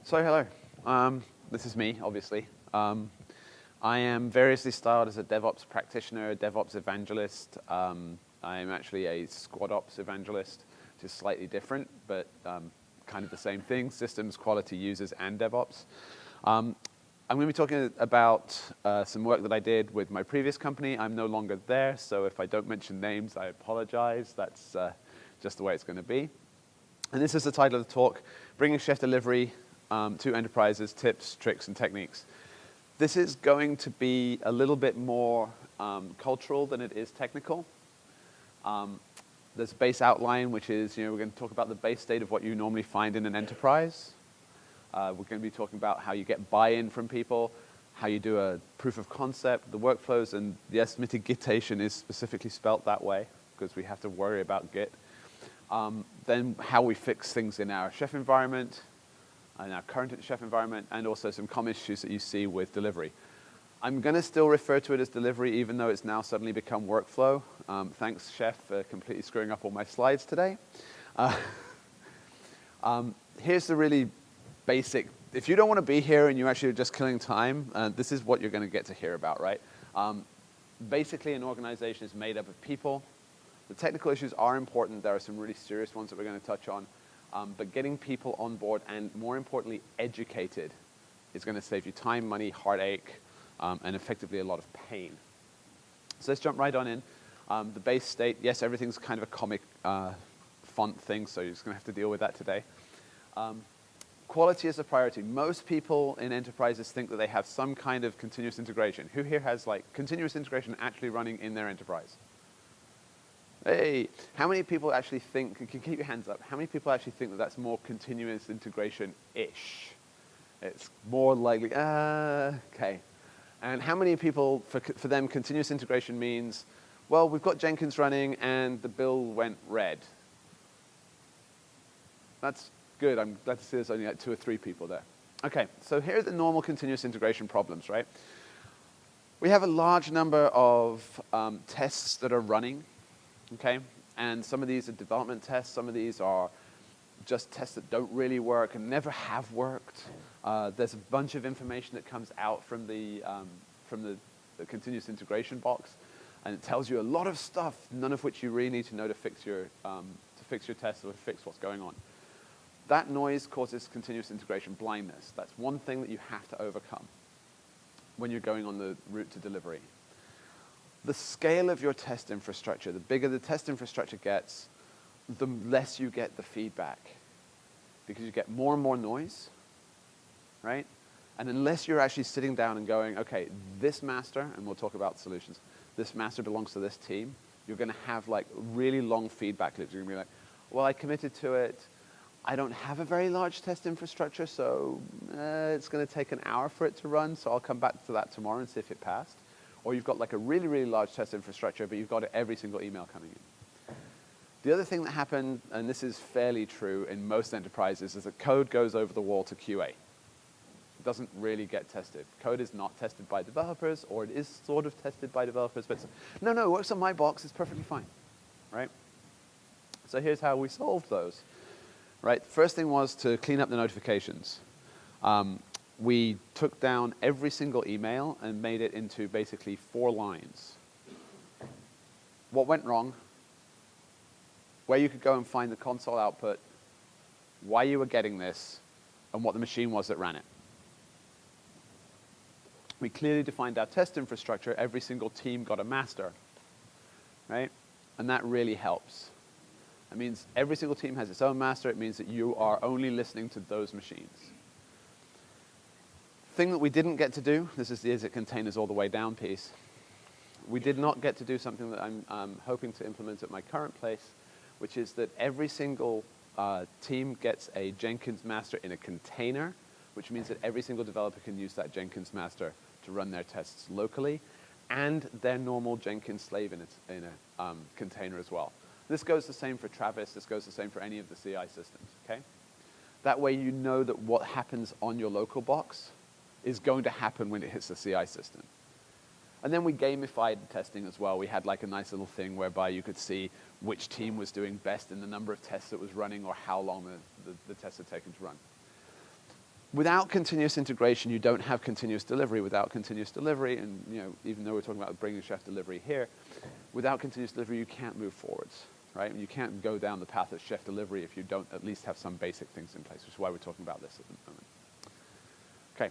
So hello, this is me, obviously. I am variously styled as a DevOps practitioner, DevOps evangelist. I am actually a squad ops evangelist, which is slightly different, but kind of the same thing, systems, quality, users, and DevOps. I'm going to be talking about some work that I did with my previous company. I'm no longer there, so if I don't mention names, I apologize. That's just the way it's going to be. And this is the title of the talk, Bringing Chef Delivery to Enterprises, Tips, Tricks, and Techniques. This is going to be a little bit more cultural than it is technical. There's a base outline, which is, we're going to talk about the base state of what you normally find in an enterprise. We're going to be talking about how you get buy-in from people, how you do a proof of concept, the workflows, and yes, mitigation is specifically spelt that way because we have to worry about Git. Then how we fix things in our chef environment, in our current chef environment, and also some common issues that you see with delivery. I'm going to still refer to it as delivery, even though it's now suddenly become workflow. Thanks, Chef, for completely screwing up all my slides today. Here's the really basic. If you don't want to be here and you're actually just killing time, this is what you're going to get to hear about, right? Basically, an organization is made up of people. The technical issues are important. There are some really serious ones that we're going to touch on. But getting people on board and, more importantly, educated is going to save you time, money, heartache, and effectively a lot of pain. So let's jump right on in. The base state, yes, everything's kind of a comic font thing, so you're just going to have to deal with that today. Quality is a priority. Most people in enterprises think that they have some kind of continuous integration. Who here has continuous integration actually running in their enterprise? Hey, how many people actually think, you can keep your hands up, how many people actually think that that's more continuous integration-ish? It's more likely, okay. And how many people, for them, continuous integration means, well, we've got Jenkins running and the bill went red. That's good. I'm glad to see there's only like 2 or 3 people there. Okay, so here are the normal continuous integration problems, right? We have a large number of tests that are running. Okay, and some of these are development tests. Some of these are just tests that don't really work and never have worked. There's a bunch of information that comes out from the continuous integration box, and it tells you a lot of stuff, none of which you really need to know to fix your test or to fix what's going on. That noise causes continuous integration blindness. That's one thing that you have to overcome when you're going on the route to delivery. The scale of your test infrastructure, the bigger the test infrastructure gets, the less you get the feedback because you get more and more noise, right? And unless you're actually sitting down and going, okay, this master, and we'll talk about solutions, this master belongs to this team, you're going to have really long feedback loops. You're going to be like, well, I committed to it. I don't have a very large test infrastructure, so it's going to take an hour for it to run, so I'll come back to that tomorrow and see if it passed. Or you've got a really, really large test infrastructure, but you've got every single email coming in. The other thing that happened, and this is fairly true in most enterprises, is that code goes over the wall to QA. It doesn't really get tested. Code is not tested by developers, or it is sort of tested by developers, but no, it works on my box, it's perfectly fine, right? So here's how we solved those, right? First thing was to clean up the notifications. We took down every single email and made it into basically 4 lines. What went wrong, where you could go and find the console output, why you were getting this, and what the machine was that ran it. We clearly defined our test infrastructure. Every single team got a master, right? And that really helps. It means every single team has its own master. It means that you are only listening to those machines. Thing that we didn't get to do, this is the is it containers all the way down piece. We did not get to do something that I'm hoping to implement at my current place, which is that every single team gets a Jenkins master in a container, which means that every single developer can use that Jenkins master to run their tests locally, and their normal Jenkins slave in a container as well. This goes the same for Travis. This goes the same for any of the CI systems, okay? That way you know that what happens on your local box is going to happen when it hits the CI system. And then we gamified testing as well. We had a nice little thing whereby you could see which team was doing best in the number of tests that was running or how long the tests had taken to run. Without continuous integration, you don't have continuous delivery. Without continuous delivery, and even though we're talking about bringing chef delivery here, without continuous delivery, you can't move forwards, right? You can't go down the path of chef delivery if you don't at least have some basic things in place, which is why we're talking about this at the moment. Okay.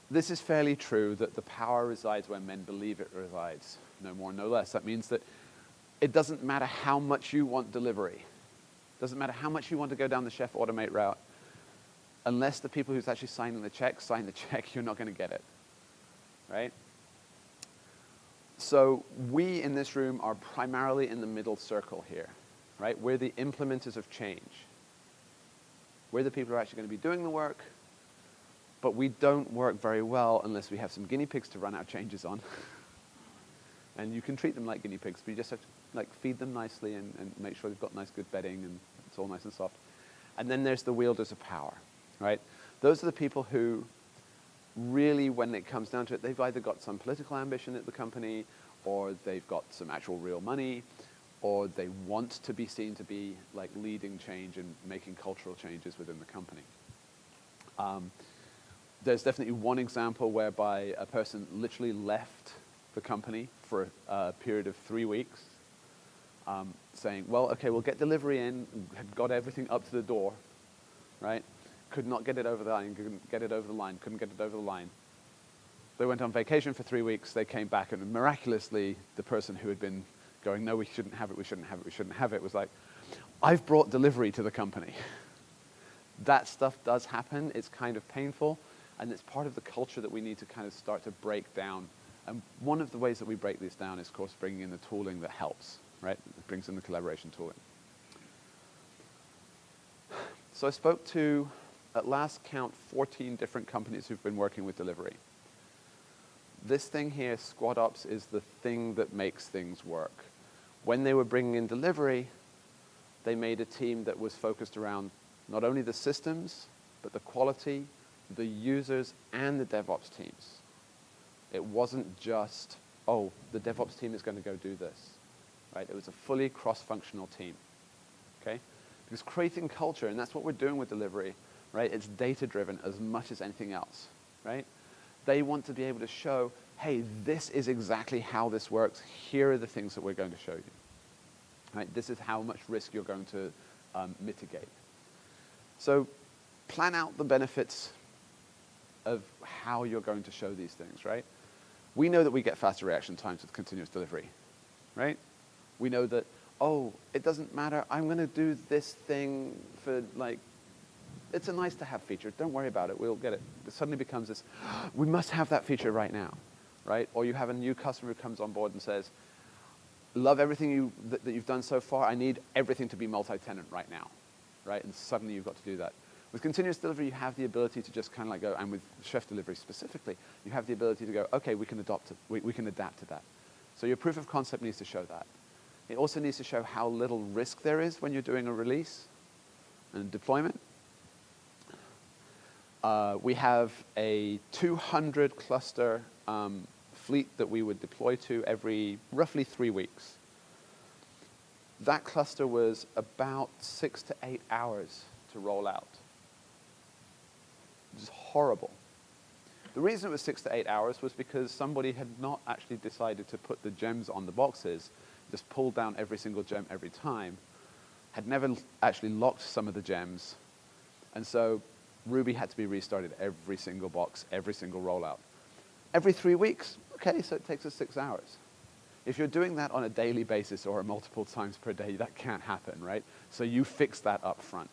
This is fairly true that the power resides where men believe it resides, no more, no less. That means that it doesn't matter how much you want delivery. It doesn't matter how much you want to go down the chef automate route. Unless the people who's actually signing the check sign the check, you're not going to get it, right? So we in this room are primarily in the middle circle here, right? We're the implementers of change. We're the people who are actually going to be doing the work, but we don't work very well unless we have some guinea pigs to run our changes on. And you can treat them like guinea pigs, but you just have to feed them nicely and make sure they've got nice good bedding and it's all nice and soft. And then there's the wielders of power. Right? Those are the people who really, when it comes down to it, they've either got some political ambition at the company, or they've got some actual real money, or they want to be seen to be leading change and making cultural changes within the company. There's definitely one example whereby a person literally left the company for a period of 3 weeks, saying, well, okay, we'll get delivery in, had got everything up to the door, right? Could not get it over the line, couldn't get it over the line, couldn't get it over the line. They went on vacation for 3 weeks, they came back, and miraculously, the person who had been going, no, we shouldn't have it, we shouldn't have it, we shouldn't have it, was like, I've brought delivery to the company. That stuff does happen, it's kind of painful, and it's part of the culture that we need to kind of start to break down. And one of the ways that we break this down is, of course, bringing in the tooling that helps, right? It brings in the collaboration tooling. So I spoke to, at last count, 14 different companies who've been working with delivery. This thing here, Squad Ops, is the thing that makes things work. When they were bringing in delivery, they made a team that was focused around not only the systems, but the quality, the users, and the DevOps teams. It wasn't just, oh, the DevOps team is going to go do this, right? It was a fully cross-functional team, okay? Because creating culture, and that's what we're doing with delivery, right? It's data-driven as much as anything else, right? They want to be able to show, hey, this is exactly how this works. Here are the things that we're going to show you, right? This is how much risk you're going to mitigate. So plan out the benefits of how you're going to show these things, right? We know that we get faster reaction times with continuous delivery, right? We know that, oh, it doesn't matter. I'm going to do this thing for it's a nice to have feature. Don't worry about it. We'll get it. It suddenly becomes this, we must have that feature right now, right? Or you have a new customer who comes on board and says, love everything that you've done so far. I need everything to be multi-tenant right now, right? And suddenly you've got to do that. With continuous delivery, you have the ability to just kind of go, and with chef delivery specifically, you have the ability to go, okay, we can adapt to that. So your proof of concept needs to show that. It also needs to show how little risk there is when you're doing a release and deployment. We have a 200 cluster fleet that we would deploy to every roughly 3 weeks. That cluster was about 6 to 8 hours to roll out. It was horrible. The reason it was 6 to 8 hours was because somebody had not actually decided to put the gems on the boxes, just pulled down every single gem every time, had never actually locked some of the gems, and so Ruby had to be restarted every single box, every single rollout. Every 3 weeks, okay, so it takes us 6 hours. If you're doing that on a daily basis or multiple times per day, that can't happen, right? So you fix that up front,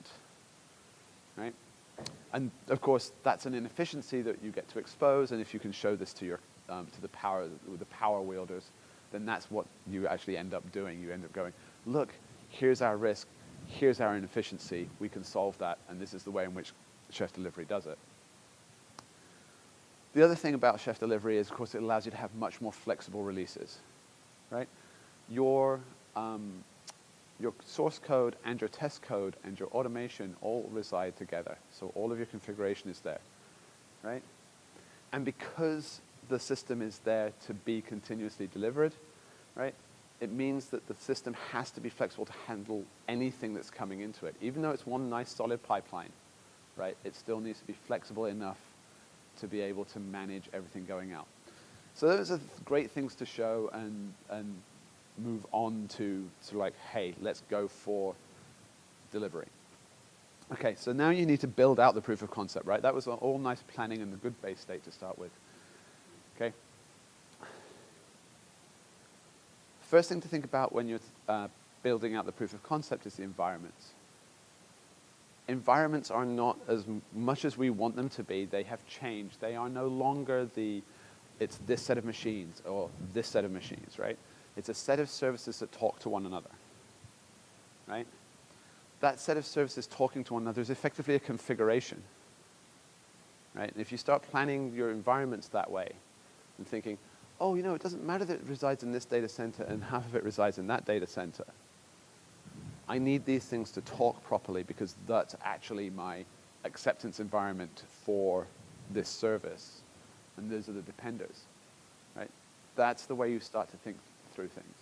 right? And of course, that's an inefficiency that you get to expose, and if you can show this to your to the power wielders, then that's what you actually end up doing. You end up going, look, here's our risk, here's our inefficiency, we can solve that, and this is the way in which chef delivery does it. The other thing about chef delivery is, of course, it allows you to have much more flexible releases, right? Your source code and your test code and your automation all reside together. So all of your configuration is there, right? And because the system is there to be continuously delivered, right? It means that the system has to be flexible to handle anything that's coming into it. Even though it's one nice solid pipeline, right? It still needs to be flexible enough to be able to manage everything going out. So those are great things to show and move on to like, hey, let's go for delivery. Okay, so now you need to build out the proof of concept, right? That was all nice planning and the good base state to start with. Okay. First thing to think about when you're building out the proof of concept is the environments. Environments are not as much as we want them to be. They have changed. They are no longer it's this set of machines or this set of machines, right? It's a set of services that talk to one another, right? That set of services talking to one another is effectively a configuration, right? And if you start planning your environments that way and thinking, oh, you know, it doesn't matter that it resides in this data center and half of it resides in that data center. I need these things to talk properly because that's actually my acceptance environment for this service. And those are the dependers, right? That's the way you start to think through things.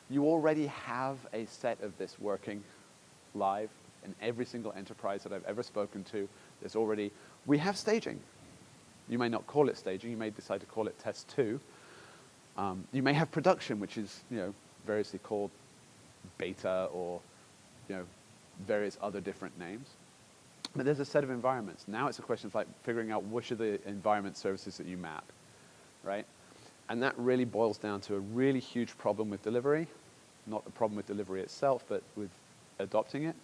You already have a set of this working live in every single enterprise that I've ever spoken to. We have staging. You may not call it staging. You may decide to call it test 2. You may have production, which is, you know, variously called beta or, you know, various other different names. But there's a set of environments. Now it's a question of like figuring out which are the environment services that you map, right? And that really boils down to a really huge problem with delivery, not a problem with delivery itself, but with adopting it,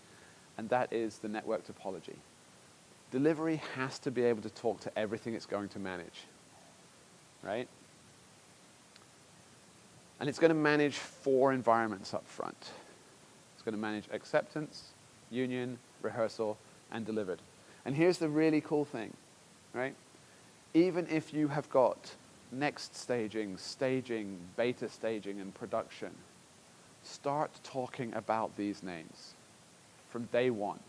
and that is the network topology. Delivery has to be able to talk to everything it's going to manage, right? And it's going to manage 4 environments up front. It's going to manage acceptance, union, rehearsal, and delivered. And here's the really cool thing, right? Even if you have got next staging, staging, beta staging, and production, start talking about these names from day one.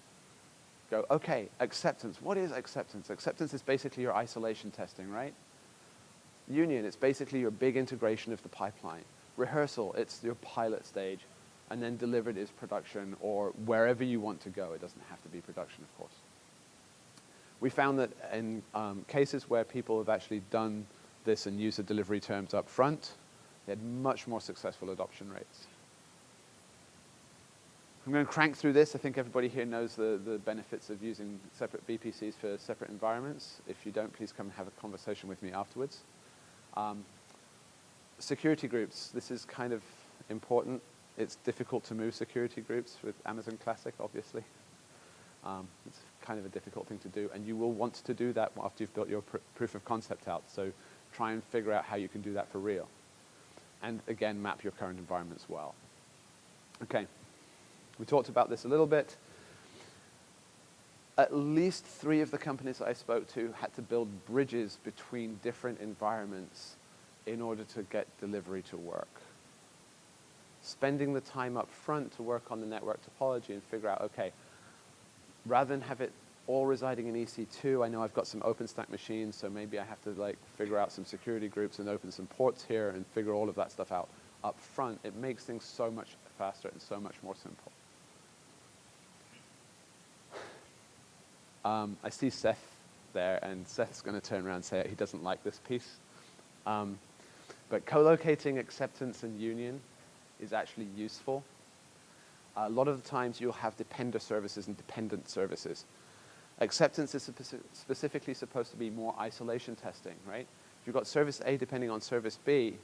Go, okay, acceptance. What is acceptance? Acceptance is basically your isolation testing, right? Union, it's basically your big integration of the pipeline. Rehearsal, it's your pilot stage. And then delivered is production or wherever you want to go. It doesn't have to be production, of course. We found that in cases where people have actually done this and used the delivery terms up front, they had much more successful adoption rates. I'm going to crank through this. I think everybody here knows the benefits of using separate VPCs for separate environments. If you don't, please come and have a conversation with me afterwards. Security groups. This is kind of important. It's difficult to move security groups with Amazon Classic, obviously. It's kind of a difficult thing to do, and you will want to do that after you've built your proof of concept out. So try and figure out how you can do that for real. And again, map your current environments well. Okay. We talked about this a little bit. At least 3 of the companies that I spoke to had to build bridges between different environments in order to get delivery to work. Spending the time up front to work on the network topology and figure out, okay, rather than have it all residing in EC2, I know I've got some OpenStack machines, so maybe I have to like figure out some security groups and open some ports here and figure all of that stuff out up front. It makes things so much faster and so much more simple. I see Seth there, and Seth's going to turn around and say he doesn't like this piece. But co-locating acceptance and union is actually useful. A lot of the times you'll have depender services and dependent services. Acceptance is specifically supposed to be more isolation testing, right? If you've got service A depending on service B,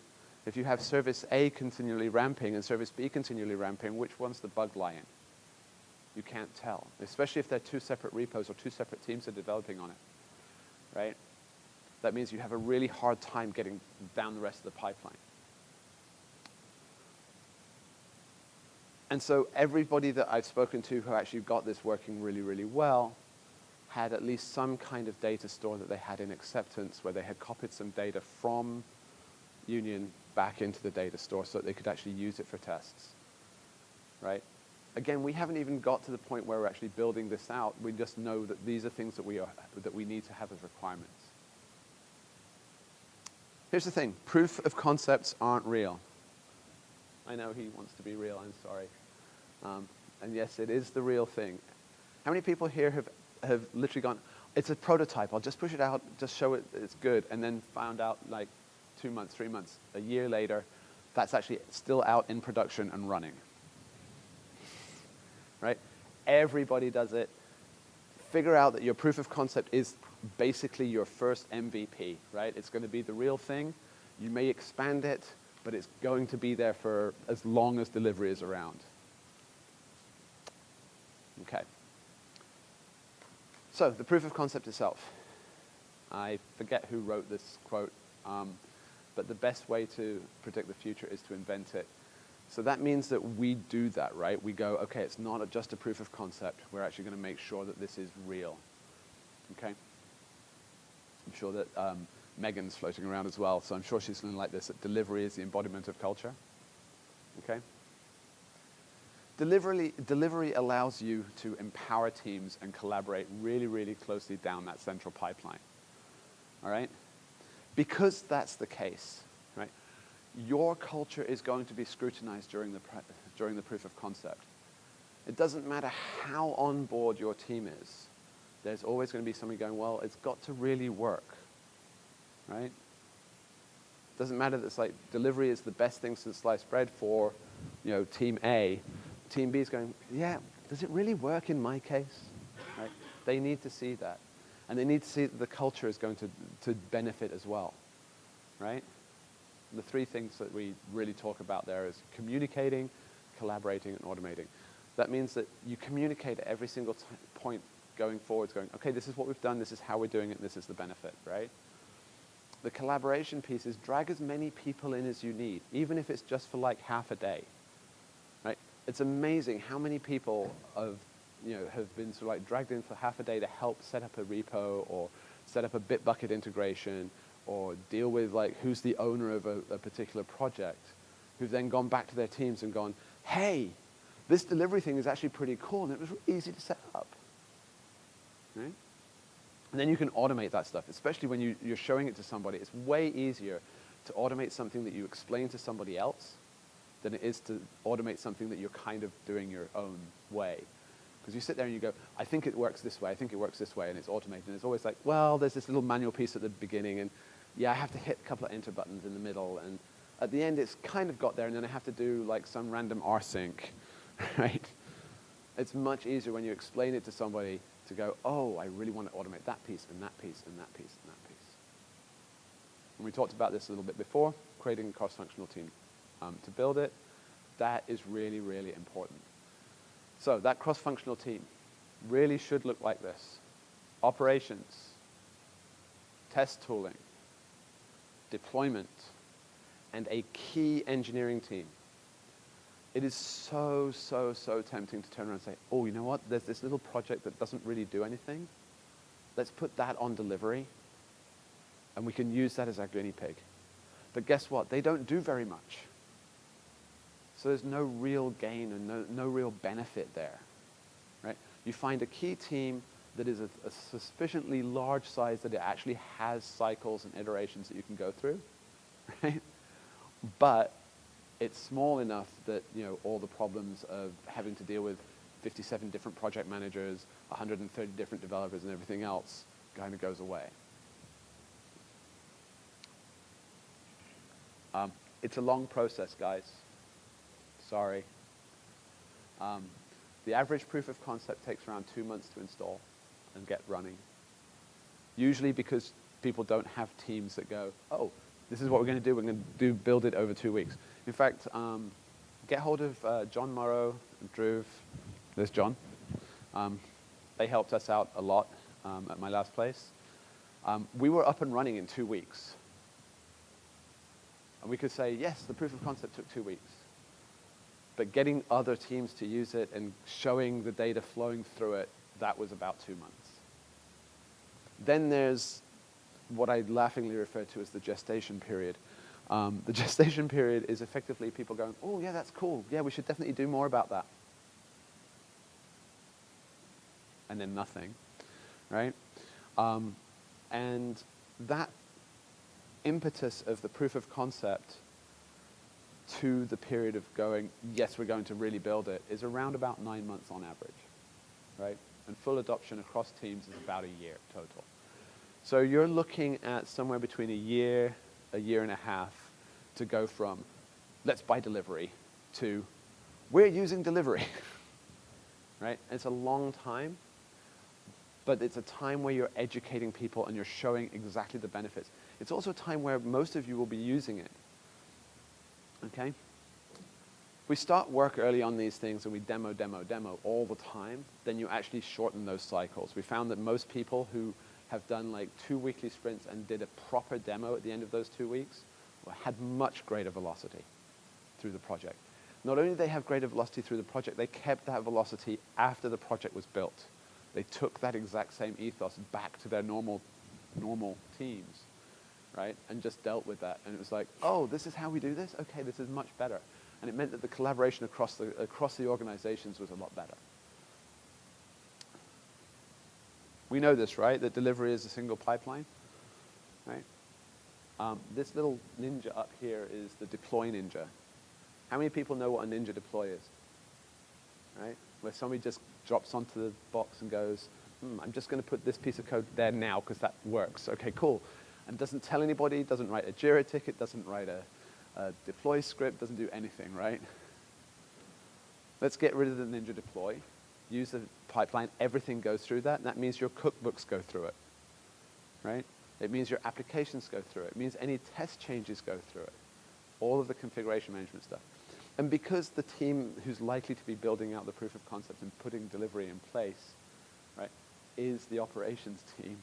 if you have service A continually ramping and service B continually ramping, which one's the bug lie in? You can't tell, especially if they're 2 separate repos or 2 separate teams are developing on it, right? That means you have a really hard time getting down the rest of the pipeline. And so everybody that I've spoken to who actually got this working really, really well had at least some kind of data store that they had in acceptance where they had copied some data from Union back into the data store so that they could actually use it for tests, right? Again, we haven't even got to the point where we're actually building this out. We just know that these are things that we need to have as requirements. Here's the thing. Proof of concepts aren't real. I know he wants to be real. I'm sorry. And yes, it is the real thing. How many people here have have literally gone, it's a prototype, I'll just push it out, just show it it's good, and then found out like 2 months, 3 months, a year later, that's actually still out in production and running. Right? Everybody does it. Figure out that your proof of concept is basically your first MVP, right? It's going to be the real thing. You may expand it, but it's going to be there for as long as delivery is around. Okay. So the proof of concept itself. I forget who wrote this quote, but the best way to predict the future is to invent it. So that means that we do that, right? We go, okay, it's not just a proof of concept. We're actually going to make sure that this is real. Okay? I'm sure that Megan's floating around as well, so I'm sure she's going to like this, that delivery is the embodiment of culture. Okay? Delivery allows you to empower teams and collaborate really, really closely down that central pipeline. All right? Because that's the case, right? Your culture is going to be scrutinized during the proof of concept. It doesn't matter how on board your team is. There's always going to be somebody going, well, it's got to really work, right? It doesn't matter that it's like delivery is the best thing since sliced bread for, you know, team A. Team B is going, yeah, does it really work in my case? Right? They need to see that. And they need to see that the culture is going to benefit as well, right? The three things that we really talk about there is communicating, collaborating, and automating. That means that you communicate at every single point going forwards, going, okay, this is what we've done, this is how we're doing it, and this is the benefit, right? The collaboration piece is drag as many people in as you need, even if it's just for like half a day, right? It's amazing how many people have been sort of like dragged in for half a day to help set up a repo or set up a Bitbucket integration or deal with like who's the owner of a particular project, who've then gone back to their teams and gone, hey, this delivery thing is actually pretty cool and it was really easy to set up. Right? And then you can automate that stuff, especially when you're showing it to somebody. It's way easier to automate something that you explain to somebody else than it is to automate something that you're kind of doing your own way. Because you sit there and you go, I think it works this way, I think it works this way, and it's automated. And it's always like, well, there's this little manual piece at the beginning, and yeah, I have to hit a couple of enter buttons in the middle, and at the end it's kind of got there, and then I have to do like some random rsync, right? It's much easier when you explain it to somebody to go, oh, I really want to automate that piece, and that piece, and that piece, and that piece. And we talked about this a little bit before, creating a cross-functional team to build it. That is really, really important. So that cross-functional team really should look like this. Operations, test tooling, deployment, and a key engineering team. It is so, so, so tempting to turn around and say, oh, you know what? There's this little project that doesn't really do anything. Let's put that on delivery, and we can use that as our guinea pig. But guess what? They don't do very much. So there's no real gain and no real benefit there, right? You find a key team that is a sufficiently large size that it actually has cycles and iterations that you can go through, right? But it's small enough that, you know, all the problems of having to deal with 57 different project managers, 130 different developers, and everything else kind of goes away. It's a long process, guys. Sorry. The average proof of concept takes around 2 months to install and get running. Usually because people don't have teams that go, oh, this is what we're going to do. We're going to build it over 2 weeks. In fact, get hold of John Morrow and Drew. There's John. They helped us out a lot at my last place. We were up and running in 2 weeks. And we could say, yes, the proof of concept took 2 weeks. But getting other teams to use it and showing the data flowing through it, that was about 2 months. Then there's what I laughingly refer to as the gestation period. The gestation period is effectively people going, oh, yeah, that's cool. Yeah, we should definitely do more about that. And then nothing, right? And that impetus of the proof of concept to the period of going, yes, we're going to really build it, is around about 9 months on average, right? and full adoption across teams is about a year total. So you're looking at somewhere between a year and a half to go from, let's buy delivery, to, we're using delivery, right? It's a long time, but it's a time where you're educating people and you're showing exactly the benefits. It's also a time where most of you will be using it, okay? If we start work early on these things and we demo all the time, then you actually shorten those cycles. We found that most people who have done like 2 weekly sprints and did a proper demo at the end of those 2 weeks had much greater velocity through the project. Not only did they have greater velocity through the project, they kept that velocity after the project was built. They took that exact same ethos back to their normal teams, right? And just dealt with that. And it was like, oh, this is how we do this? Okay, this is much better. And it meant that the collaboration across the organizations was a lot better. We know this, right? That delivery is a single pipeline, right? This little ninja up here is the deploy ninja. How many people know what a ninja deploy is? Right? Where somebody just drops onto the box and goes, I'm just going to put this piece of code there now because that works. Okay, cool. And doesn't tell anybody, doesn't write a Jira ticket, doesn't write a deploy script, doesn't do anything, right? Let's get rid of the ninja deploy. Use the pipeline, everything goes through that, and that means your cookbooks go through it, right? It means your applications go through it. It means any test changes go through it. All of the configuration management stuff. And because the team who's likely to be building out the proof of concept and putting delivery in place, right, is the operations team,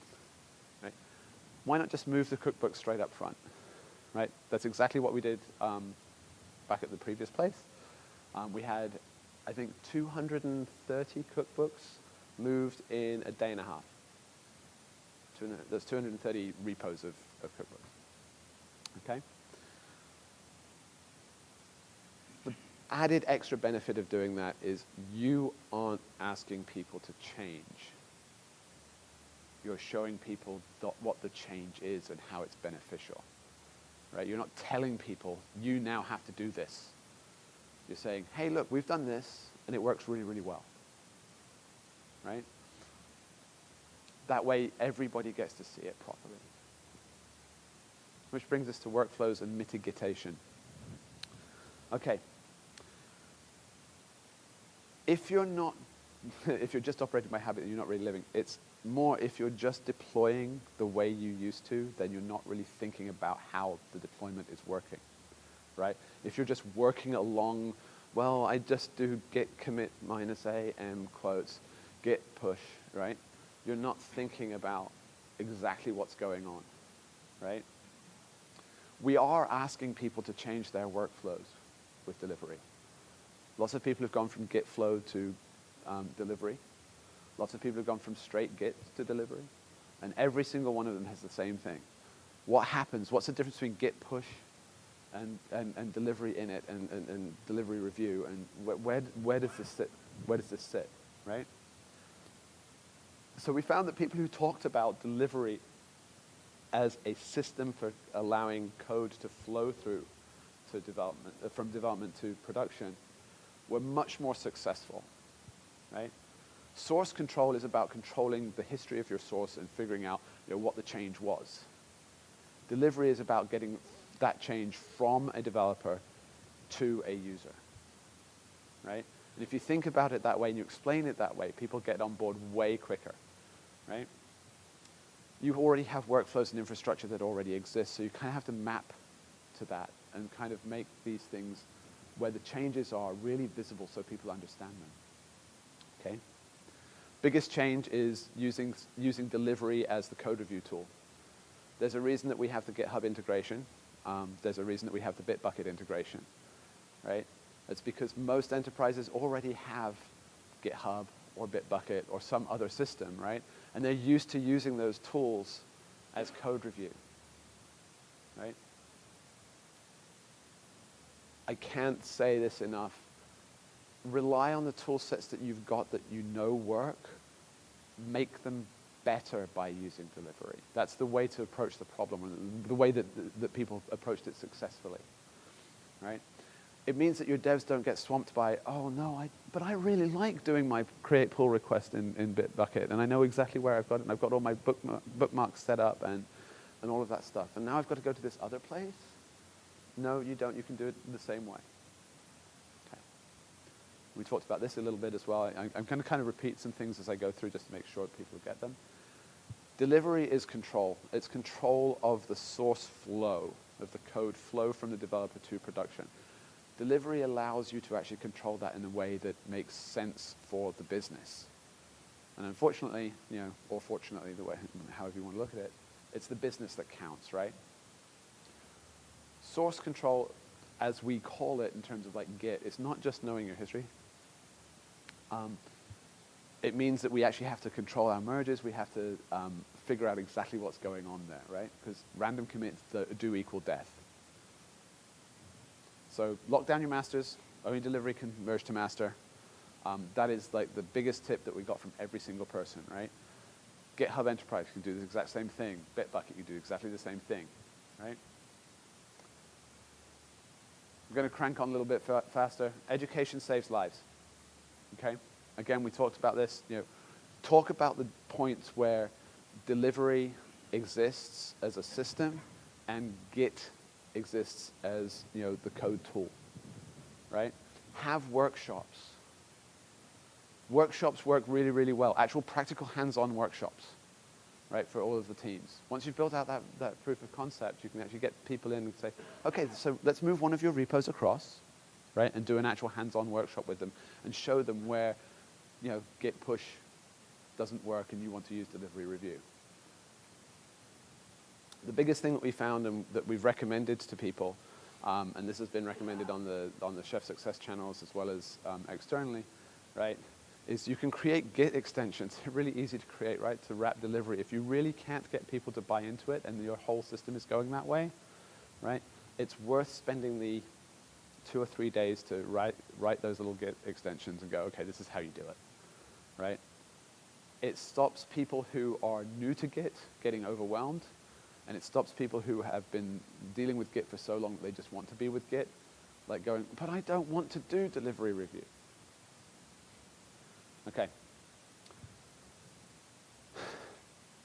right? Why not just move the cookbook straight up front, right? That's exactly what we did back at the previous place. We had, I think, 230 cookbooks moved in a day and a half. There's 230 repos of cookbooks, okay? The added extra benefit of doing that is you aren't asking people to change. You're showing people what the change is and how it's beneficial, right? You're not telling people, you now have to do this. You're saying, hey, look, we've done this, and it works really, really well, right? That way, everybody gets to see it properly. Which brings us to workflows and mitigation. Okay. If you're just operating by habit and you're not really living, it's more if you're just deploying the way you used to, then you're not really thinking about how the deployment is working, right? If you're just working along, well, I just do git commit -a m quotes, git push, right? You're not thinking about exactly what's going on, right? We are asking people to change their workflows with delivery. Lots of people have gone from git flow to delivery. Lots of people have gone from straight git to delivery. And every single one of them has the same thing. What happens? What's the difference between git push and delivery init and delivery review? And where does this sit? Where does this sit, right? So we found that people who talked about delivery as a system for allowing code to flow through to development, from development to production, were much more successful, right? Source control is about controlling the history of your source and figuring out, what the change was. Delivery is about getting that change from a developer to a user, right? And if you think about it that way and you explain it that way, people get on board way quicker, right? You already have workflows and infrastructure that already exist, so you kind of have to map to that and kind of make these things where the changes are really visible so people understand them, okay? Biggest change is using delivery as the code review tool. There's a reason that we have the GitHub integration. There's a reason that we have the Bitbucket integration, right? It's because most enterprises already have GitHub or Bitbucket or some other system, right? And they're used to using those tools as code review, right? I can't say this enough. Rely on the tool sets that you've got that you know work. Make them better by using delivery. That's the way to approach the problem, the way that people approached it successfully, right? It means that your devs don't get swamped by, oh no, but I really like doing my create pull request in Bitbucket, and I know exactly where I've got it, and I've got all my bookmarks set up and all of that stuff. And now I've got to go to this other place? No, you don't. You can do it the same way. Okay. We talked about this a little bit as well. I'm going to kind of repeat some things as I go through just to make sure that people get them. Delivery is control. It's control of the source flow, of the code flow from the developer to production. Delivery allows you to actually control that in a way that makes sense for the business. And unfortunately, or fortunately, however you want to look at it, it's the business that counts, right? Source control, as we call it in terms of like Git, it's not just knowing your history. It means that we actually have to control our merges. We have to figure out exactly what's going on there, right? Because random commits do equal death. So lock down your masters. Only delivery can merge to master. That is like the biggest tip that we got from every single person, right? GitHub Enterprise can do the exact same thing. Bitbucket can do exactly the same thing, right? I'm going to crank on a little bit faster. Education saves lives, okay? Again, we talked about this. Talk about the points where delivery exists as a system and Git exists as the code tool, right? Have workshops. Workshops work really, really well. Actual practical hands-on workshops, right, for all of the teams. Once you've built out that proof of concept, you can actually get people in and say, okay, so let's move one of your repos across, right, and do an actual hands-on workshop with them and show them where Git push doesn't work and you want to use delivery review. The biggest thing that we found and that we've recommended to people, and this has been recommended on the Chef Success channels as well as externally, right, is you can create Git extensions. They're really easy to create, right, to wrap delivery. If you really can't get people to buy into it and your whole system is going that way, right, it's worth spending the 2 or 3 days to write those little Git extensions and go, okay, this is how you do it, right? It stops people who are new to Git getting overwhelmed, and it stops people who have been dealing with Git for so long that they just want to be with Git, like going, but I don't want to do delivery review. Okay.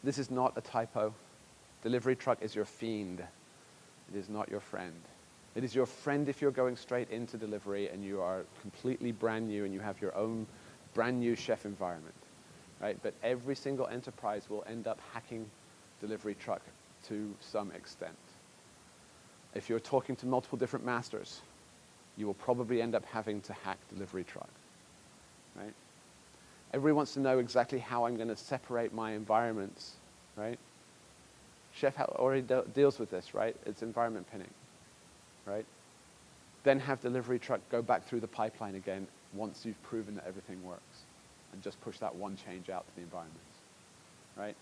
This is not a typo. Delivery truck is your fiend. It is not your friend. It is your friend if you're going straight into delivery and you are completely brand new and you have your own brand new chef environment, right? But every single enterprise will end up hacking delivery truck to some extent. If you're talking to multiple different masters, you will probably end up having to hack delivery truck, right? Everybody wants to know exactly how I'm going to separate my environments, right? Chef already deals with this, right? It's environment pinning, right? Then have delivery truck go back through the pipeline again once you've proven that everything works, and just push that one change out to the environments, right?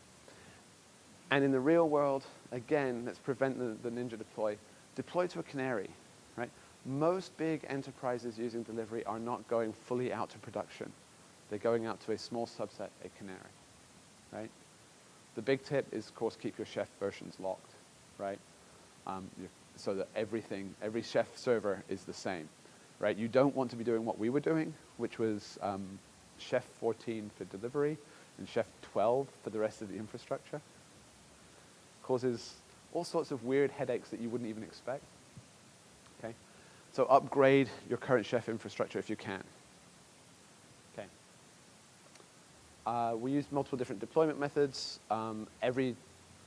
And in the real world, again, let's prevent the ninja deploy. Deploy to a canary, right? Most big enterprises using delivery are not going fully out to production. They're going out to a small subset, a canary, right? The big tip is, of course, keep your chef versions locked, right? So that every chef server is the same, right? You don't want to be doing what we were doing, which was chef 14 for delivery and chef 12 for the rest of the infrastructure. Causes all sorts of weird headaches that you wouldn't even expect. Okay, so upgrade your current chef infrastructure if you can. Okay, we use multiple different deployment methods. Every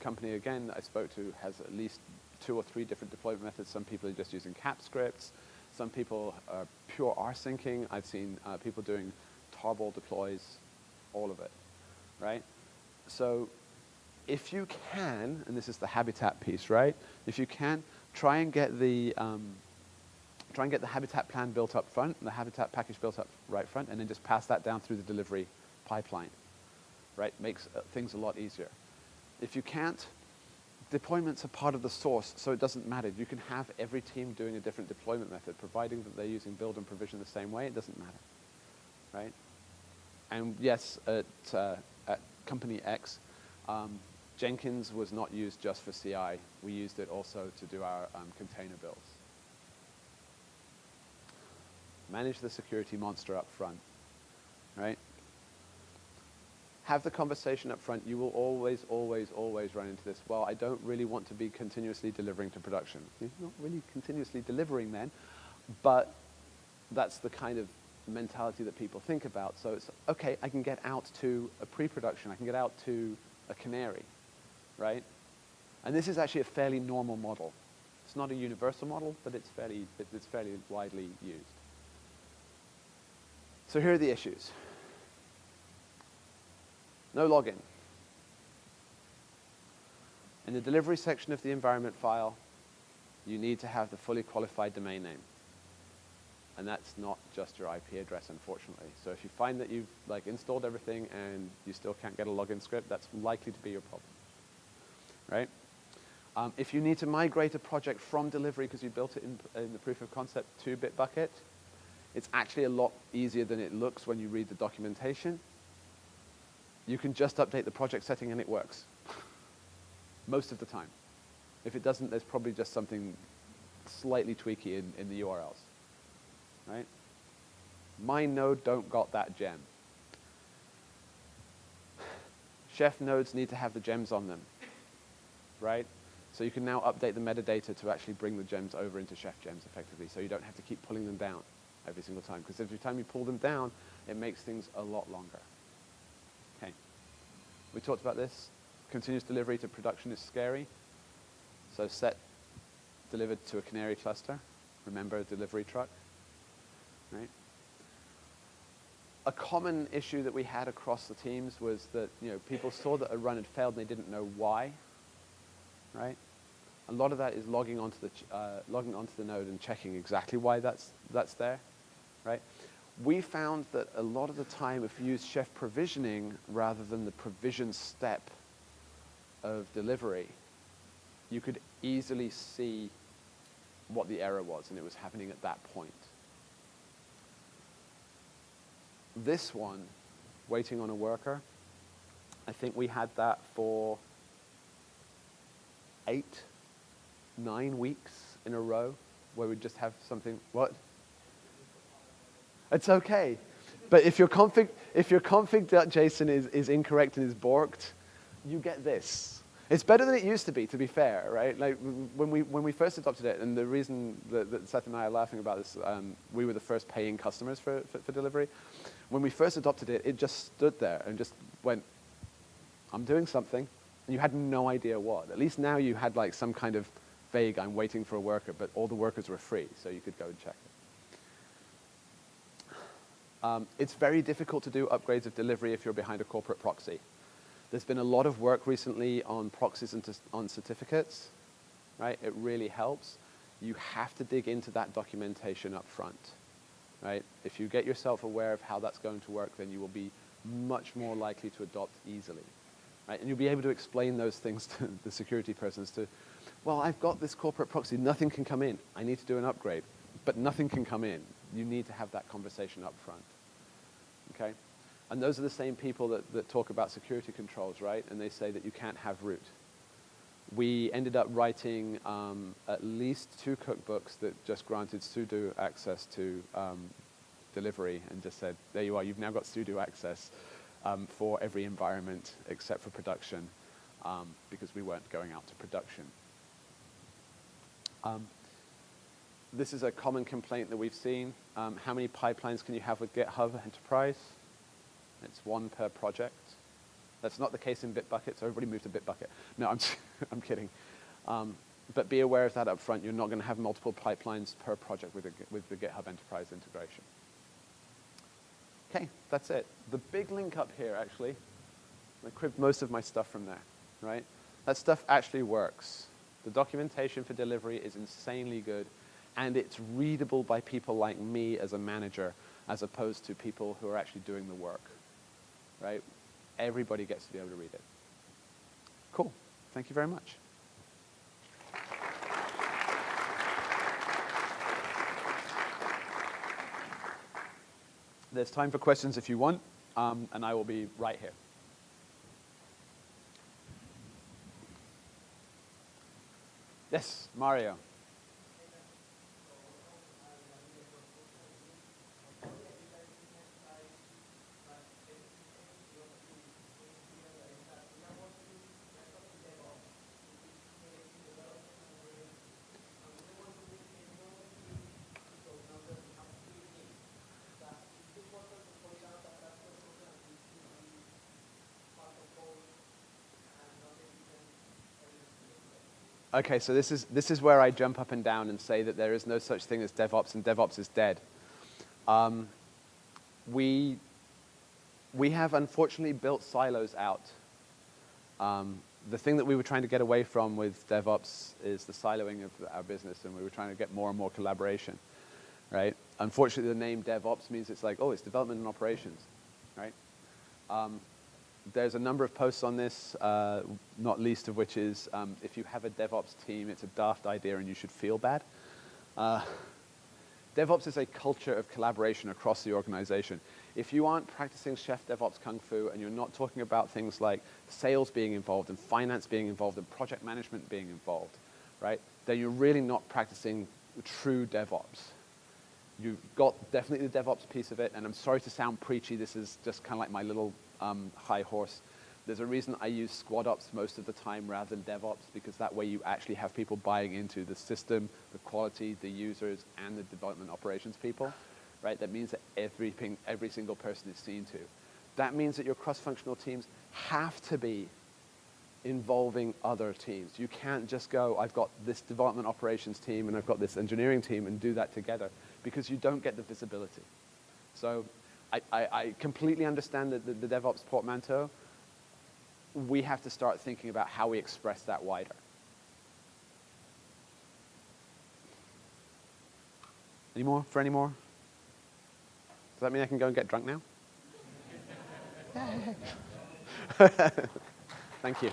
company, again, that I spoke to has at least 2 or 3 different deployment methods. Some people are just using cap scripts. Some people are pure rsyncing. I've seen people doing tarball deploys, all of it, right? So if you can, and this is the habitat piece, right? If you can, try and get the habitat plan built up front, and the habitat package built up right front, and then just pass that down through the delivery pipeline, right? Makes things a lot easier. If you can't, deployments are part of the source, so it doesn't matter. You can have every team doing a different deployment method, providing that they're using build and provision the same way, it doesn't matter, right? And yes, at Company X, Jenkins was not used just for CI. We used it also to do our container builds. Manage the security monster up front, right? Have the conversation up front. You will always, always, always run into this. Well, I don't really want to be continuously delivering to production. You're not really continuously delivering then, but that's the kind of mentality that people think about. So it's, okay, I can get out to a pre-production. I can get out to a canary, right? And this is actually a fairly normal model. It's not a universal model, but it's fairly widely used. So here are the issues. No login. In the delivery section of the environment file, you need to have the fully qualified domain name. And that's not just your IP address, unfortunately. So if you find that you've installed everything and you still can't get a login script, that's likely to be your problem, right? If you need to migrate a project from delivery because you built it in the proof of concept to Bitbucket, it's actually a lot easier than it looks when you read the documentation. You can just update the project setting and it works. Most of the time. If it doesn't, there's probably just something slightly tweaky in the URLs, right? My node don't got that gem. Chef nodes need to have the gems on them, right? So you can now update the metadata to actually bring the gems over into Chef gems effectively, so you don't have to keep pulling them down every single time, because every time you pull them down, it makes things a lot longer. Okay, we talked about this. Continuous delivery to production is scary. So set delivered to a canary cluster. Remember a delivery truck, right? A common issue that we had across the teams was that people saw that a run had failed and they didn't know why, right? A lot of that is logging onto the node and checking exactly why that's there, right? We found that a lot of the time, if you use Chef provisioning rather than the provision step of delivery, you could easily see what the error was, and it was happening at that point. This one, waiting on a worker, I think we had that for 8, 9 weeks in a row, where we'd just have something, what? It's okay. But if your config.json is incorrect and is borked, you get this. It's better than it used to be fair, right? Like when we first adopted it, and the reason that Seth and I are laughing about this, we were the first paying customers for delivery. When we first adopted it, it just stood there and just went, I'm doing something, and you had no idea what. At least now you had like some kind of vague, I'm waiting for a worker, but all the workers were free, so you could go and check it. It's very difficult to do upgrades of delivery if you're behind a corporate proxy. There's been a lot of work recently on proxies and on certificates, right? It really helps. You have to dig into that documentation up front, right? If you get yourself aware of how that's going to work, then you will be much more likely to adopt easily, right? And you'll be able to explain those things to the security persons to, well, I've got this corporate proxy, nothing can come in. I need to do an upgrade, but nothing can come in. You need to have that conversation up front, okay? And those are the same people that talk about security controls, right? And they say that you can't have root. We ended up writing at least 2 cookbooks that just granted sudo access to delivery and just said, there you are, you've now got sudo access for every environment except for production, because we weren't going out to production. This is a common complaint that we've seen. How many pipelines can you have with GitHub Enterprise? It's 1 per project. That's not the case in Bitbucket, so everybody move to Bitbucket. No, I'm kidding. But be aware of that up front. You're not going to have multiple pipelines per project with the GitHub Enterprise integration. Okay, that's it. The big link up here, actually, I cribbed most of my stuff from there, right? That stuff actually works. The documentation for delivery is insanely good, and it's readable by people like me as a manager, as opposed to people who are actually doing the work, right? Everybody gets to be able to read it. Cool. Thank you very much. There's time for questions if you want, and I will be right here. Yes, Mario. Okay, so this is where I jump up and down and say that there is no such thing as DevOps and DevOps is dead. We have unfortunately built silos out. The thing that we were trying to get away from with DevOps is the siloing of our business, and we were trying to get more and more collaboration, right? Unfortunately, the name DevOps means it's like, oh, it's development and operations, right? There's a number of posts on this, not least of which is, if you have a DevOps team, it's a daft idea and you should feel bad. DevOps is a culture of collaboration across the organization. If you aren't practicing Chef DevOps Kung Fu and you're not talking about things like sales being involved and finance being involved and project management being involved, right, then you're really not practicing true DevOps. You've got definitely the DevOps piece of it, and I'm sorry to sound preachy, this is just kind of like my little high horse. There's a reason I use squad ops most of the time rather than DevOps, because that way you actually have people buying into the system, the quality, the users, and the development operations people, right? That means that every single person is seen to. That means that your cross-functional teams have to be involving other teams. You can't just go, I've got this development operations team and I've got this engineering team and do that together, because you don't get the visibility. So I completely understand the DevOps portmanteau. We have to start thinking about how we express that wider. Any more? For any more? Does that mean I can go and get drunk now? Thank you.